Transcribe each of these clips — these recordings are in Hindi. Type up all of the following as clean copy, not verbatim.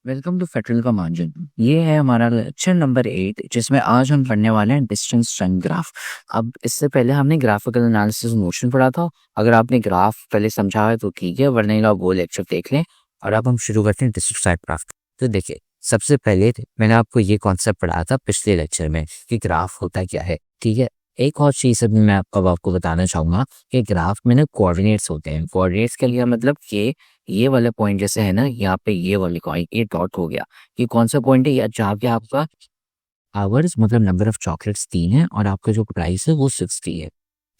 वेलकम टू फेडरल का मार्जिन। ये है हमारा लेक्चर नंबर 8 जिसमें आज हम पढ़ने वाले हैं डिस्टेंस टाइम ग्राफ। अब इससे पहले हमने ग्राफिकल एनालिसिस मोशन पढ़ा था। अगर आपने ग्राफ पहले समझा है तो ठीक है, वरना आप वो लेक्चर देख लें। और अब हम शुरू करते हैं डिस्टेंस टाइम ग्राफ। तो देखिए, सबसे पहले मैंने आपको ये कॉन्सेप्ट पढ़ाया था पिछले लेक्चर में कि ग्राफ होता क्या है। ठीक है, एक और चीज़ अभी मैं आपको बताना चाहूँगा कि ग्राफ में ना कोऑर्डिनेट्स होते हैं। कोऑर्डिनेट्स के लिए मतलब कि ये वाला पॉइंट जैसे है ना, यहाँ पे ये वाली कॉइन ये डॉट हो गया, ये कौन सा पॉइंट है? जहाँ पे आपका आवर्स मतलब नंबर ऑफ चॉकलेट्स 3 है और आपका जो प्राइस है वो 60 है।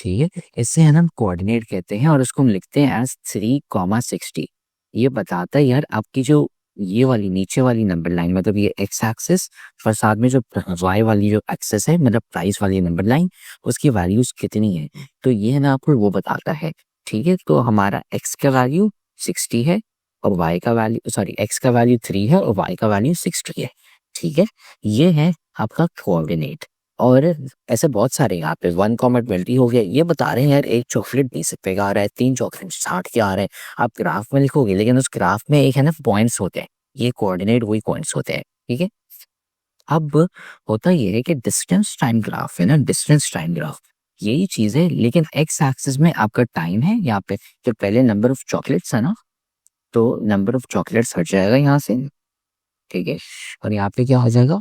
ठीक है, इससे है ना हम कोऑर्डिनेट कहते हैं और उसको हम लिखते हैं एज 3,60। ये बताता है यार आपकी जो ये वाली नीचे वाली नंबर लाइन मतलब ये एक्स एक्सिस और साथ में जो वाई वाली जो एक्सिस है मतलब प्राइस वाली नंबर लाइन, उसकी वैल्यूज कितनी है। तो ये है ना आपको वो बताता है। ठीक है, तो हमारा एक्स का वैल्यू 60 है और वाई का वैल्यू एक्स का वैल्यू 3 है और वाई का वैल्यू 60 है। ठीक है, ये है आपका कोऑर्डिनेट। और ऐसे बहुत सारे यहाँ पे 1,20 हो गया, ये बता रहे हैं यार एक चॉकलेट 20 रुपए का आ रहा है, 3 चॉकलेट 60 के आ रहे हैं। आप ग्राफ में लिखोगे लेकिन उस ग्राफ में एक है ना पॉइंट्स होते हैं, ये कोऑर्डिनेट वही पॉइंट्स होते हैं। ठीक है, अब होता ये है कि डिस्टेंस टाइम ग्राफ है ना, डिस्टेंस टाइम ग्राफ यही चीज है, लेकिन एक्स एक्सिस में आपका टाइम है। यहाँ पे जो पहले नंबर ऑफ चॉकलेट्स है ना, तो नंबर ऑफ चॉकलेट्स हट जाएगा यहाँ से। ठीक है, और यहाँ पे क्या हो जाएगा?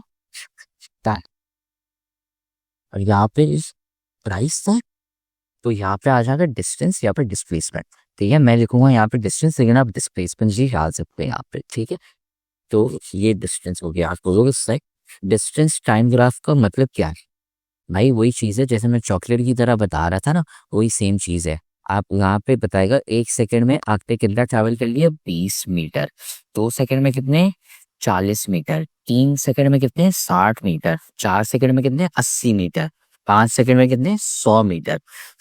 टाइम। और यहाँ पे इस प्राइस है, तो यहाँ पे आ जाएगा डिस्टेंस, यहाँ पे डिस्प्लेसमेंट। ठीक है, मैं लिखूंगा यहाँ पे डिस्टेंस लेकिन आप डिस्प्लेसमेंट ही डाल सकते हैं यहाँ पे। ठीक है, तो ये डिस्टेंस हो गया। आप बोलोगे सर डिस्टेंस टाइम ग्राफ का मतलब क्या है? भाई वही चीज़ है जैसे मैं चॉकलेट की तरह बता रहा था ना, वही सेम चीज़ है। आप यहाँ पे बताएगा 1 सेकंड में आपने कितना ट्रैवल कर लिया? 20 मीटर। 2 सेकंड में कितने? 40 मीटर। 3 सेकंड में कितने? 60 मीटर। 4 सेकंड में कितने? 80 मीटर। 5 सेकंड में कितने? 100 मीटर।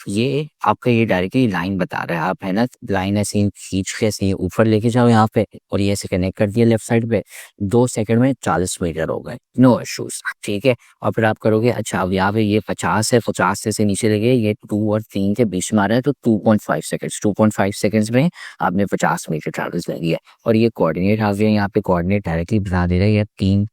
ये आपका ये डायरेक्टली लाइन बता रहा है। आप है ना लाइन ऐसे ही खींच के ऐसे ही ऊपर लेके जाओ यहाँ पे और ये ऐसे कनेक्ट कर दिया लेफ्ट साइड पे। 2 सेकंड में 40 मीटर हो गए, नो इश्यूज। ठीक है, और फिर आप करोगे अच्छा अब यहाँ पे ये 50 है, 50 से नीचे लगे, ये 2 और 3 के बीच में आ रहा है तो 2.5 सेकंड्स। 2.5 सेकंड्स में आपने 50 मीटर ट्रैवल कर लिया। और ये कोऑर्डिनेट आ गया, यहाँ पे कोऑर्डिनेट डायरेक्टली बता दे रहा है, ये 3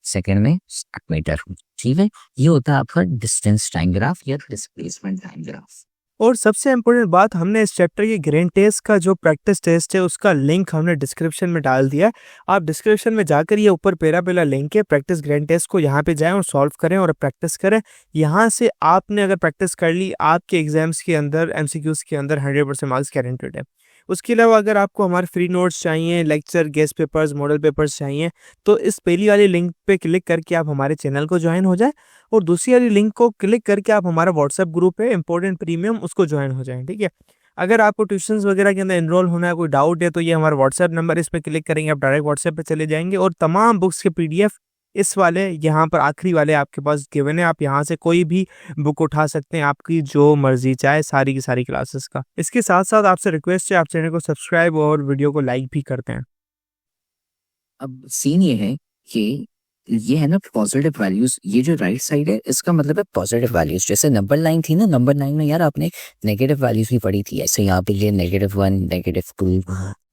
सेकंड में 60 मीटर। ठीक है, ये होता है आपका डिस्टेंस टाइम ग्राफ या डिस्प्लेसमेंट टाइम ग्राफ। और सबसे इम्पोर्टेंट बात, हमने इस चैप्टर के ग्रेन टेस्ट का जो प्रैक्टिस टेस्ट है उसका लिंक हमने डिस्क्रिप्शन में डाल दिया है। आप डिस्क्रिप्शन में जाकर ये ऊपर पहला लिंक है प्रैक्टिस ग्रेन टेस्ट को, यहाँ पे जाएं और सॉल्व करें और प्रैक्टिस करें। यहाँ से आपने अगर प्रैक्टिस कर ली, आपके एग्जाम्स के अंदर एमसीक्यूज के अंदर 100% मार्क्स गारंटेड है। उसके अलावा अगर आपको हमारे फ्री नोट्स चाहिए, lecture, guest papers, model papers चाहिए, तो इस पहली वाली लिंक पे क्लिक करके आप हमारे चैनल को ज्वाइन हो जाए और दूसरी वाली लिंक को क्लिक करके आप हमारा व्हाट्सएप ग्रुप है इम्पोर्टेंट प्रीमियम, उसको ज्वाइन हो जाएं। ठीक है, अगर आपको ट्यूशंस वगैरह के अंदर एनरोल होना है, कोई डाउट है, तो ये हमारा व्हाट्सएप नंबर, इस पे क्लिक करेंगे आप डायरेक्ट व्हाट्सएप पे चले जाएंगे और तमाम बुक्स के पीडीएफ इस वाले यहाँ पर आखिरी वाले आपके पास गिवन है। आप यहाँ से कोई भी बुक उठा सकते हैं, आपकी जो मर्जी चाहे, सारी की सारी क्लासेस का। इसके साथ साथ आपसे रिक्वेस्ट है, आप चैनल को सब्सक्राइब और वीडियो को लाइक भी करते हैं। अब सीन ये है कि ये है ना पॉजिटिव वैल्यूज, ये जो राइट साइड है इसका मतलब है पॉजिटिव वैल्यूज। जैसे नंबर लाइन थी ना, नंबर लाइन में यार आपने नेगेटिव वैल्यूज भी पढ़ी थी। ऐसे यहाँ पे ये -1, -2,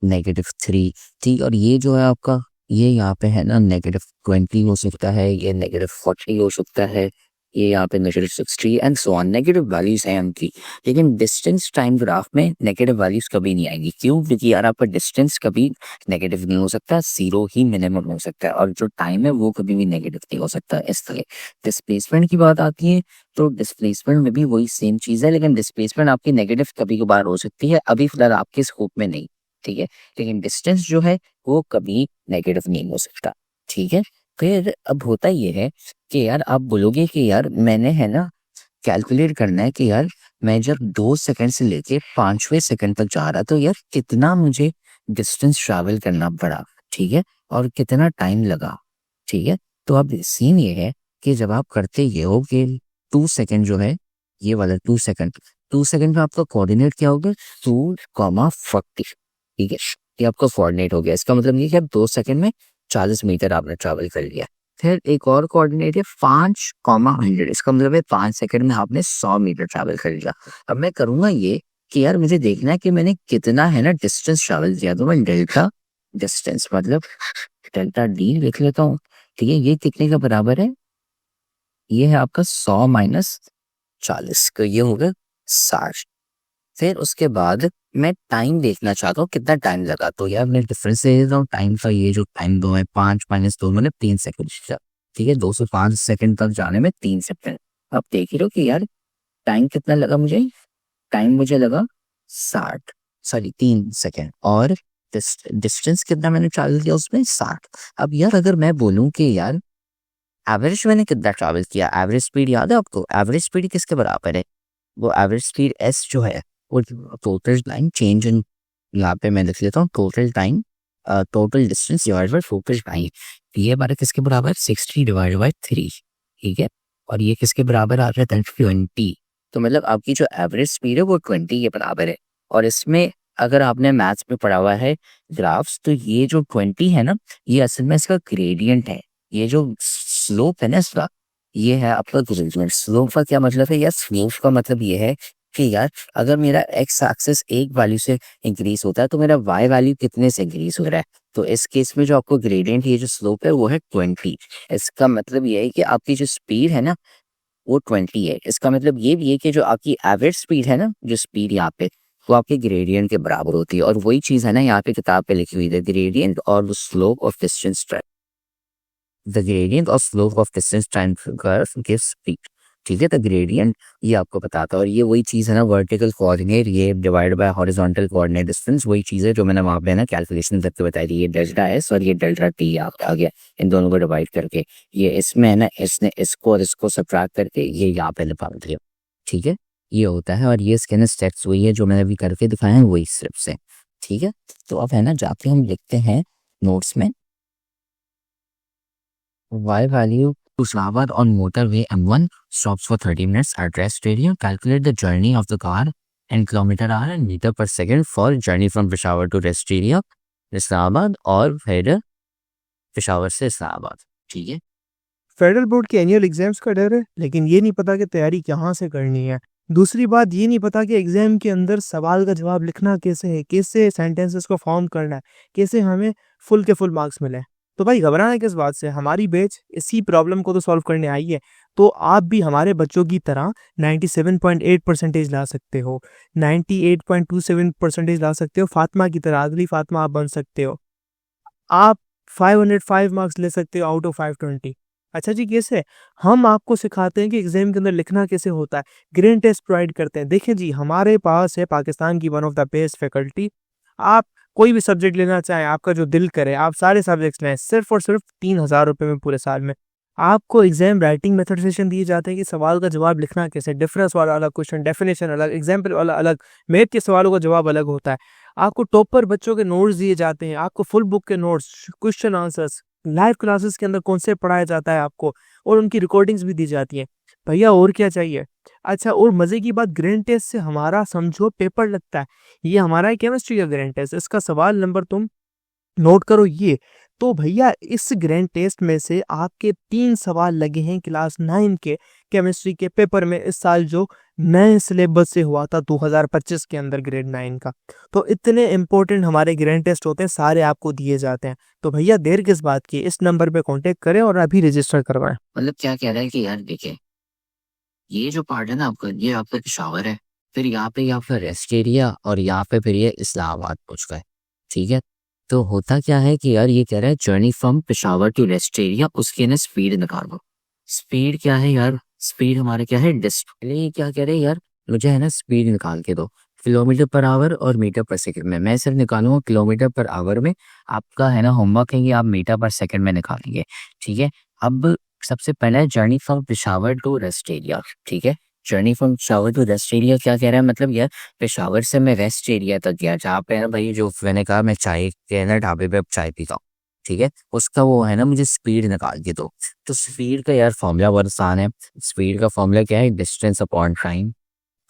-3 थी। और ये जो है आपका ये यहाँ पे है ना -20 हो सकता है, ये -40 हो सकता है, ये यहाँ पे -60 and so on. Negative values हैं उनकी। लेकिन डिस्टेंस टाइम ग्राफ में नेगेटिव वैल्यूज कभी नहीं आएंगी। क्यों? क्योंकि यार आपका डिस्टेंस कभी नेगेटिव नहीं हो सकता, 0 ही मिनिमम हो सकता है और जो टाइम है वो कभी भी नेगेटिव नहीं हो सकता। इस तरह डिस्प्लेसमेंट की बात आती है तो डिस्प्लेसमेंट में भी वही सेम चीज है, लेकिन डिस्प्लेसमेंट आपकी नेगेटिव कभी कभार हो सकती है, अभी फिलहाल आपके स्कोप में नहीं। ठीक है, लेकिन डिस्टेंस जो है वो कभी नेगेटिव नहीं हो सकता। ठीक है, फिर अब होता ये है कि यार आप बोलोगे कि यार मैंने है ना कैलकुलेट करना है कि यार मैं जब 2 सेकंड से लेके 5वें सेकंड तक जा रहा तो यार कितना मुझे डिस्टेंस ट्रैवल करना पड़ा। ठीक है, और कितना टाइम लगा। ठीक है, तो अब सीन ये है कि जब आप करते ये हो कि 2 सेकंड जो है, ये वाला 2 सेकंड में आपका कोऑर्डिनेट क्या होगा? 2,40। ठीक है, ये आपका कोऑर्डिनेट हो गया। इसका मतलब ये कि आप 2 सेकंड में 40 मीटर आपने ट्रैवल कर लिया। फिर एक और कोऑर्डिनेट है 5,100। इसका मतलब है 5 सेकंड में आपने 100 मीटर ट्रैवल कर लिया। अब मैं करूंगा ये कि यार मुझे देखना है कि मैंने कितना है ना डिस्टेंस ट्रैवल किया, तो मैं डेल्टा डिस्टेंस मतलब डेल्टा डी लिख लेता हूँ। ठीक है, ये कितने का बराबर है? ये है आपका 100 माइनस 40, तो ये हो गया 60। फिर उसके बाद मैं टाइम देखना चाहता हूँ कितना टाइम लगा, तो यार मैं डिफरेंस दे देता हूँ टाइम का। ये जो टाइम 2 है, 5 माइनस 2 मतलब 3 सेकंड। ठीक है, 2 से 5 सेकंड तक जाने में 3 सेकंड। अब देख ही रहो कि यार टाइम कितना लगा मुझे। टाइम मुझे लगा 60, सॉरी 3 सेकंड। और डिस्टेंस कितना मैंने ट्रैवल किया उसमें 60। अब यार अगर मैं बोलूँ कि यार एवरेज मैंने कितना ट्रैवल किया, एवरेज स्पीड याद है आपको? एवरेज स्पीड किसके बराबर है? वो एवरेज स्पीड एस जो है वो टोटल टाइम चेंज इन, यहाँ पे मैं लिख लेता हूँ total time, total distance divide by total time. ये हमारा किसके बराबर? 60 डिवाइड बाय 3। ठीक है, और ये किसके बराबर आ रहा है? 20। तो मतलब आपकी जो एवरेज स्पीड है वो 20 के बराबर है। और इसमें अगर आपने मैथ्स में पढ़ा हुआ है ग्राफ्स, तो ये जो 20 है ना, ये असल में इसका ग्रेडियंट है। ये जो स्लोप है ना इसका, ये है आपका ग्रेडियंट। स्लोप का क्या मतलब है यार? स्लोप का मतलब ये है कि यार अगर मेरा एक्स एक्सिस एक वैल्यू से इंक्रीज होता है तो मेरा वाई वैल्यू कितने से इंक्रीज हो रहा है। तो इस केस में जो आपको ग्रेडियंट, ये जो स्लोप है वो है 20। इसका मतलब ये है कि आपकी जो स्पीड है ना वो 20 है। इसका मतलब ये भी है कि जो आपकी एवरेज स्पीड है ना, जो स्पीड यहाँ पे, वो आपके ग्रेडियंट के बराबर होती है। और वही चीज़ है ना यहाँ पे किताब पे लिखी हुई है, ग्रेडियंट और slope of distance time, the gradient और slope of distance time curve gives speed. ठीक है, तो ग्रेडियंट ये आपको बताता है। और ये वही चीज़ है ना, वर्टिकल कोऑर्डिनेट ये divide by horizontal coordinate distance, वही चीज़ है जो मैंने वहाँ पे ना कैलकुलेशन करके बताई थी। ये डेल्टा एस और ये डेल्टा टी आ गया, इन दोनों को डिवाइड करके। ये इसमें है ना, इसने इसको और इसको सब्ट्रैक्ट करके ये यहाँ पे निकाल दिया। ठीक है, ये होता है। और ये स्कैन स्टेप्स वही है जो मैंने अभी करके दिखाया है, वही स्टेप्स है। ठीक है, तो अब है ना जाके हम लिखते हैं नोट्स में, Y value to Islamabad on motorway M1 stops for 30 minutes at rest area. Calculate the journey of the car in kilometer hour and meter per second for journey from Peshawar to rest area Islamabad और फिर पेशावर से इस्लामाबाद। ठीक है, फेडरल बोर्ड के एनुअल एग्जाम्स का डर है, लेकिन ये नहीं पता कि तैयारी कहाँ से करनी है। दूसरी बात ये नहीं पता कि एग्जाम के अंदर सवाल का जवाब लिखना कैसे है, कैसे सेंटेंसेस को फॉर्म करना है, कैसे हमें फुल के फुल मार्क्स मिले। तो भाई घबराना किस बात से, हमारी बैच इसी प्रॉब्लम को तो सॉल्व करने आई है। तो आप भी हमारे बच्चों की तरह 97.8% ला सकते हो, 98.27% ला सकते हो, फातिमा की तरह, अगली फातिमा आप बन सकते हो। आप 505 मार्क्स ले सकते हो आउट ऑफ 520। अच्छा जी, कैसे? हम आपको सिखाते हैं कि एग्जाम के अंदर लिखना कैसे होता है, ग्रेड टेस्ट प्रोवाइड करते हैं। देखिए जी, हमारे पास है पाकिस्तान की one of the best faculty. आप कोई भी सब्जेक्ट लेना चाहें, आपका जो दिल करे, आप सारे सब्जेक्ट्स लें, सिर्फ और सिर्फ 3000 रुपये में पूरे साल में। आपको एग्जाम राइटिंग मेथड सेशन दिए जाते हैं कि सवाल का जवाब लिखना कैसे, डिफरेंस वाला अलग क्वेश्चन, डेफिनेशन अलग, एग्जाम्पल वाला अलग, मैथ के सवालों का जवाब अलग होता है। आपको टॉपर बच्चों के नोट्स दिए जाते हैं, आपको फुल बुक के notes, question answers, live classes के अंदर कॉन्सेप्ट पढ़ाया जाता है आपको, और उनकी रिकॉर्डिंग्स भी दी जाती हैं। भैया और क्या चाहिए? अच्छा, और मज़े की बात, ग्रैंड टेस्ट से हमारा समझो पेपर लगता है। ये हमारा है केमिस्ट्री का ग्रैंड टेस्ट, इसका सवाल नंबर तुम नोट करो ये। तो भैया इस ग्रैंड टेस्ट में से आपके 3 सवाल लगे हैं क्लास 9 के केमिस्ट्री के पेपर में, इस साल जो नए सिलेबस से हुआ था 2025 के अंदर ग्रेड 9 का। तो इतने इंपॉर्टेंट हमारे ग्रैंड टेस्ट होते हैं, सारे आपको दिए जाते हैं। तो भैया देर किस बात की, इस नंबर पे कांटेक्ट करें और अभी रजिस्टर करवाएं। मतलब क्या कह रहा है कि यार देखिए, ये जो पार्ट है ना आपका, ये आपका पेशावर है, फिर यहाँ पे आपका रेस्ट एरिया, और यहाँ पे फिर ये इस्लामाबाद पहुँच गए। ठीक है, तो होता क्या है कि यार ये कह रहा है journey from Peshawar to rest area, उसके ना स्पीड निकालो। स्पीड क्या है यार? स्पीड हमारा क्या है? डिस्प्ले क्या कह रहे हैं यार, मुझे है ना स्पीड निकाल के दो किलोमीटर पर आवर और मीटर पर सेकंड में। मैं सिर्फ निकालूंगा किलोमीटर पर आवर में, आपका है ना होमवर्क है कि आप मीटर पर सेकंड में निकालेंगे। ठीक है, अब सबसे पहले journey from Peshawar to rest area. ठीक है, journey from Peshawar to rest area क्या कह रहा है, मतलब यार पेशावर से मैं रेस्ट एरिया तक गया, जहाँ पे है ना भाई, जो मैंने कहा मैं चाय के ना ढाबे पे चाय पीता हूँ। ठीक है, उसका वो है ना, मुझे स्पीड निकाल के दो। तो स्पीड का यार फॉर्मूला बहुत आसान है। स्पीड का फॉर्मूला क्या है? Distance upon time.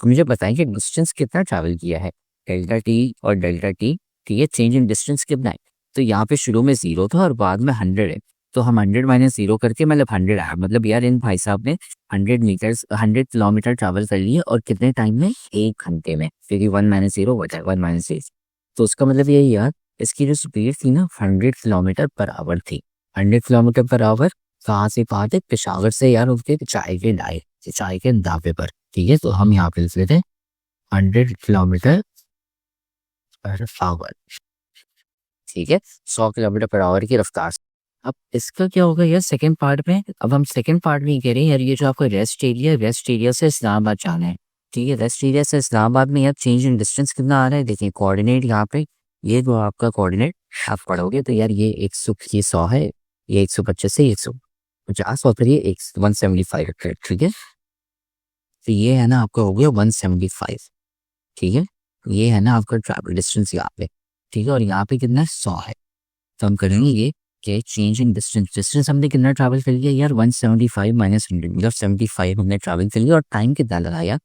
तो मुझे बताएं कि डिस्टेंस कितना ट्रैवल किया है, डेल्टा टी और डेल्टा टी। ठीक है, चेंज इन डिस्टेंस कितना है? तो यहाँ पे शुरू में 0 था और बाद में 100 है, तो हम 100 माइनस 0 करके मतलब 100 आया। मतलब यार इन भाई साहब ने 100 किलोमीटर ट्रैवल कर लिए, और कितने टाइम में? 1 घंटे में, क्योंकि 1 माइनस 0 बचा है, 1 माइनस 6। तो उसका मतलब यही यार इसकी जो स्पीड थी ना 100 किलोमीटर पर आवर थी। 100 किलोमीटर पर आवर कहाँ से कहाँ थे? पेशावर से यार उसके चाय के ढाबे पर। ठीक है, तो हम यहाँ पे लिख लेते हैं 100 किलोमीटर पर आवर। ठीक है, 100 किलोमीटर पर आवर की रफ्तार से। अब इसका क्या होगा यार सेकंड पार्ट में? अब हम सेकंड पार्ट में कह रहे हैं यार ये जो आपका रेस्ट एरिया से इस्लामाबाद जाना है। ठीक है, रेस्ट एरिया से इस्लामाबाद में यार चेंज इन डिस्टेंस कितना आ रहा है? देखिए कोऑर्डिनेट यहाँ पे, ये जो आपका कोऑर्डिनेट आप पढ़ोगे तो यार ये 100 है, ये 125 से 150 और फिर ये 175 है। ठीक है, तो ये है ना आपका हो गया 175। ठीक है, ये है ना आपका ट्रैवल डिस्टेंस यहाँ पे। ठीक है, और यहाँ पे कितना 100 है। तो हम करेंगे ये कि चेंज इन डिस्टेंस हमने कितना ट्रैवल कर लिया यार 175 माइनस 100 मतलब 75 हमने ट्रैवल कर लिया। और टाइम कितना लगाया?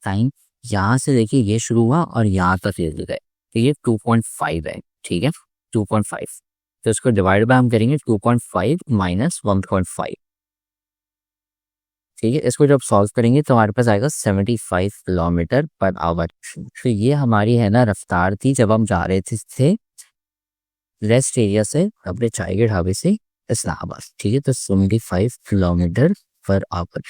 टाइम यहाँ से देखिए ये शुरू हुआ और यहाँ तक ले गए, तो ये 2.5 है। ठीक है, 2.5, तो इसको डिवाइड बाय हम करेंगे 2.5 माइनस 1.5। ठीक है, इसको जब सॉल्व करेंगे तो हमारे पास आएगा 75 किलोमीटर पर आवर। तो ये हमारी है ना रफ्तार थी जब हम जा रहे थे रेस्ट एरिया से अपने चाय के ढाबे से इस्लामाबाद। ठीक है, तो 75 किलोमीटर पर आवर।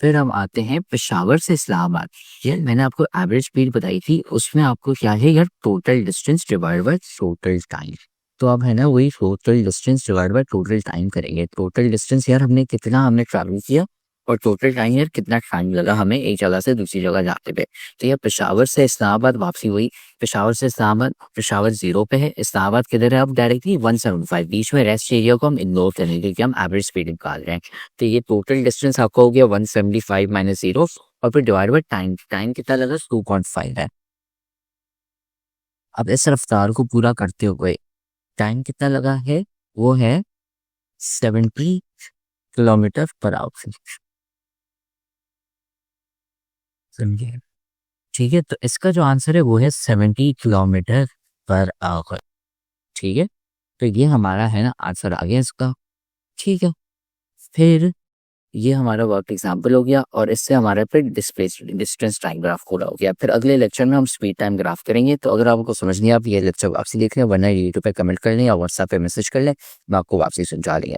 फिर हम आते हैं पेशावर से इस्लामाबाद। यार मैंने आपको एवरेज स्पीड बताई थी, उसमें आपको क्या है यार total distance divide by total time. तो अब है ना वही total distance divide by total time करेंगे। टोटल डिस्टेंस यार हमने ट्रैवल किया और टोटल टाइम यार कितना टाइम लगा हमें एक जगह से दूसरी जगह जाते पे। तो यार पेशावर से इस्लामाबाद वापसी हुई, पेशावर से इस्लामाबाद, पेशावर 0 पे है, इस्लामाबाद किधर है? अब डायरेक्टली 175, बीच में रेस्ट एरिया को हम इग्नोर करेंगे क्योंकि हम एवरेज स्पीड निकाल रहे हैं। तो ये टोटल डिस्टेंस आपका हो गया 175 माइनस 0 और फिर डिवाइड बाय टाइम कितना लगा? 2.5 है। अब इस रफ्तार को पूरा करते हुए टाइम कितना लगा है? वो है 70 किलोमीटर पर आवर। समझिए? ठीक है, तो इसका जो आंसर है वो है 70 किलोमीटर पर आवर। ठीक है, तो ये हमारा है ना आंसर आ गया इसका। ठीक है, फिर ये हमारा वर्क एग्जाम्पल हो गया और इससे हमारा फिर डिस्टेंस टाइम ग्राफ पूरा हो गया। फिर अगले लेक्चर में हम स्पीड टाइम ग्राफ करेंगे। तो अगर आपको समझ नहीं, आप ये लेक्चर वापसी देख लें, वरना यूट्यूब पे कमेंट कर लें या व्हाट्सएप पे मैसेज कर लें, मैं आपको वापसी समझा लेंगे।